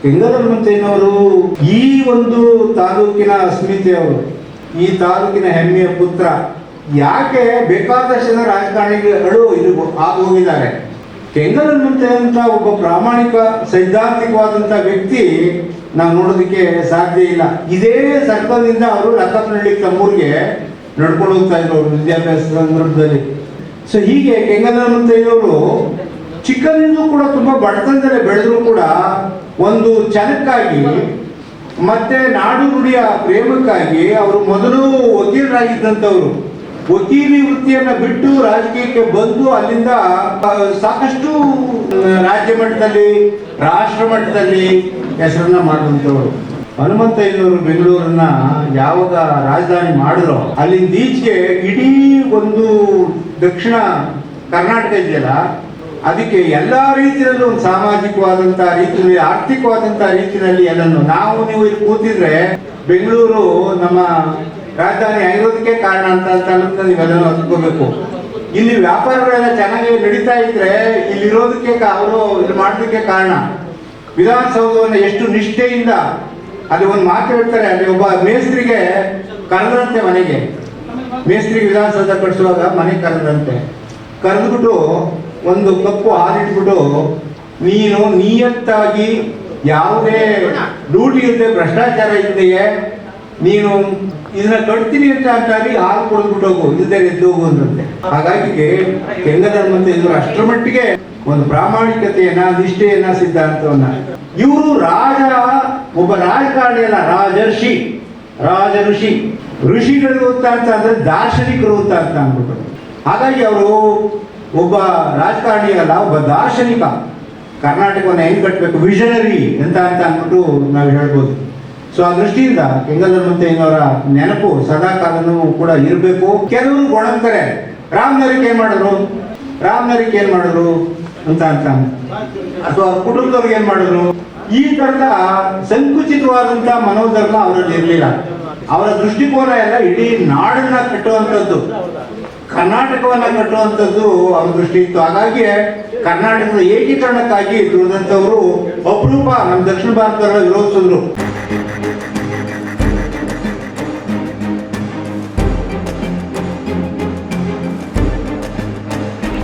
ಕೆಂಗಲ್ ಈ ಒಂದು ತಾಲೂಕಿನ ಅಸ್ಮಿತೆಯವರು, ಈ ತಾಲೂಕಿನ ಹೆಮ್ಮೆಯ ಪುತ್ರ. ಯಾಕೆ ಬೇಕಾದಷ್ಟು ಜನ ರಾಜಕಾರಣಿಗಳು ಇದು ಹೋಗಿದ್ದಾರೆ. ಕೆಂಗಲ್ ಅಂತ ಒಬ್ಬ ಪ್ರಾಮಾಣಿಕ ಸೈದ್ಧಾಂತಿಕವಾದಂಥ ವ್ಯಕ್ತಿ ನಾವು ನೋಡೋದಕ್ಕೆ ಸಾಧ್ಯ ಇಲ್ಲ. ಇದೇ ಸರ್ಕಲ್ನಿಂದ ಅವರು ಲಕ್ಕಪ್ಪನಹಳ್ಳಿ ತಮ್ಮೂರಿಗೆ ನಡ್ಕೊಂಡು ಹೋಗ್ತಾ ಇದ್ರು ಅವರು ವಿದ್ಯಾಭ್ಯಾಸ ಸಂದರ್ಭದಲ್ಲಿ. ಸೊ ಹೀಗೆ ಕೆಂಗಲ್ ಹನುಮಂತಯ್ಯನವರು ಚಿಕ್ಕಂದಿನೂ ಕೂಡ ತುಂಬಾ ಬಡತನದಲ್ಲೇ ಬೆಳೆದ್ರು ಕೂಡ ಒಂದು ಛಲಕ್ಕಾಗಿ ಮತ್ತೆ ನಾಡು ನುಡಿಯ ಪ್ರೇಮಕ್ಕಾಗಿ ಅವರು ಮೊದಲು ವಕೀಲರಾಗಿದ್ದಂಥವ್ರು. ವಕೀಲಿ ವೃತ್ತಿಯನ್ನ ಬಿಟ್ಟು ರಾಜಕೀಯಕ್ಕೆ ಬಂದು ಅಲ್ಲಿಂದ ಸಾಕಷ್ಟು ರಾಜ್ಯ ಮಟ್ಟದಲ್ಲಿ ರಾಷ್ಟ್ರ ಮಟ್ಟದಲ್ಲಿ ಹೆಸರನ್ನ ಮಾಡುವಂಥವ್ರು. ಹನುಮಂತಯ್ಯನವರು ಬೆಂಗಳೂರನ್ನ ಯಾವಾಗ ರಾಜಧಾನಿ ಮಾಡಿದ್ರು ಅಲ್ಲಿಂದ ಈಚೆಗೆ ಇಡೀ ಒಂದು ದಕ್ಷಿಣ ಕರ್ನಾಟಕ ಇದೆಯಲ್ಲ, ಅದಕ್ಕೆ ಎಲ್ಲಾ ರೀತಿಯಲ್ಲೂ ಒಂದು ಸಾಮಾಜಿಕವಾದಂತ ರೀತಿಯಲ್ಲಿ, ಆರ್ಥಿಕವಾದಂತ ರೀತಿಯಲ್ಲಿ ಎಲ್ಲನ್ನು ನಾವು ನೀವು ಇಲ್ಲಿ ಕೂತಿದ್ರೆ ಬೆಂಗಳೂರು ನಮ್ಮ ರಾಜಧಾನಿ ಆಗಿರೋದಕ್ಕೆ ಕಾರಣ ಅಂತ ನೀವೆಲ್ಲರೂ ಹತ್ಕೋಬೇಕು. ಇಲ್ಲಿ ವ್ಯಾಪಾರಗಳೆಲ್ಲ ಚೆನ್ನಾಗಿ ನಡೀತಾ ಇದ್ರೆ ಇಲ್ಲಿರೋದಕ್ಕೆ ಅವರು ಇದು ಮಾಡೋದಕ್ಕೆ ಕಾರಣ. ವಿಧಾನಸೌಧವನ್ನು ಎಷ್ಟು ನಿಷ್ಠೆಯಿಂದ ಅಲ್ಲಿ ಒಂದು ಮಾತು ಹೇಳ್ತಾರೆ, ಅಲ್ಲಿ ಒಬ್ಬ ಮೇಸ್ತ್ರಿಗೆ ಕರೆದ್ರಂತೆ ಮನೆಗೆ, ಮೇಸ್ತ್ರಿಗೆ ವಿಧಾನಸೌಧ ಕಟ್ಟಿಸುವಾಗ ಮನೆ ಕರೆದ್ರಂತೆ. ಕರೆದ್ಬಿಟ್ಟು ಒಂದು ಕಪ್ಪು ಹಾಲಿಟ್ಬಿಟ್ಟು, ನೀನು ನಿಯತ್ತಾಗಿ ಯಾವುದೇ ಡ್ಯೂಟಿ ಇಲ್ಲದೆ ಭ್ರಷ್ಟಾಚಾರ ಇಲ್ಲದೆಯೇ ನೀನು ಇದನ್ನ ಕಟ್ತೀನಿ ಅಂತಾಗಿ ಹಾಲು ಕೊಡ್ಬಿಟ್ಟು ಹೋಗು, ಇಲ್ಲದೆ ಎದ್ದು ಹೋಗು ಅಂತೆ. ಹಾಗಾಗಿ ಕೆಂಗಲ್ ಹನುಮಂತಯ್ಯನವರು ಅಷ್ಟರ ಮಟ್ಟಿಗೆ ಒಂದು ಪ್ರಾಮಾಣಿಕತೆಯನ್ನ, ನಿಷ್ಠೆಯನ್ನ, ಸಿದ್ಧಾಂತವನ್ನ. ಇವರು ಒಬ್ಬ ರಾಜಕಾರಣಿ ಅಲ್ಲ, ರಾಜ ಋಷಿ. ಋಷಿಗಳು ಅಂತ ಅಂದ್ರೆ ದಾರ್ಶನಿಕರು ಅಂತ ಅಂದ್ಬಿಟ್ಟು. ಹಾಗಾಗಿ ಅವರು ಒಬ್ಬ ರಾಜಕಾರಣಿ ಅಲ್ಲ, ಒಬ್ಬ ದಾರ್ಶನಿಕ. ಕರ್ನಾಟಕವನ್ನು ಹೆಂಗ್ ಕಟ್ಟಬೇಕು, ವಿಷನರಿ ಅಂತ ಅಂದ್ಬಿಟ್ಟು ನಾವು ಹೇಳ್ಬೋದು. ಸೊ ಆ ದೃಷ್ಟಿಯಿಂದ ಕೆಂಗಲ್ ಹನುಮಂತಯ್ಯನವರ ನೆನಪು ಸದಾ ಕಾಲನೂ ಕೂಡ ಇರಬೇಕು. ಕೆಲವರು ಗೊಣಗ್ತಾರೆ, ರಾಮನಗರಕ್ಕೆ ಏನ್ ಮಾಡಿದ್ರು ಅಂತ ಅಥವಾ ಕುಟುಂಬದವ್ರಿಗೆ ಏನ್ ಮಾಡಿದ್ರು, ಈ ತರದ ಸಂಕುಚಿತವಾದಂತ ಮನೋಧರ್ಮ ಅವರಲ್ಲಿ ಇರಲಿಲ್ಲ. ಅವರ ದೃಷ್ಟಿಕೋನ ಎಲ್ಲ ಇಡೀ ನಾಡನ್ನ ಕಟ್ಟುವಂಥದ್ದು, ಕರ್ನಾಟಕವನ್ನ ಕಟ್ಟುವಂಥದ್ದು ಅವರ ದೃಷ್ಟಿ ಇತ್ತು. ಹಾಗಾಗಿ ಕರ್ನಾಟಕದ ಏಕೀಕರಣಕ್ಕಾಗಿ ದುಡಿದಂಥವರು ಅಪರೂಪ ನಮ್ಮ ದಕ್ಷಿಣ ಭಾರತದ ವಿರೋಧಿಸಿದ್ರು.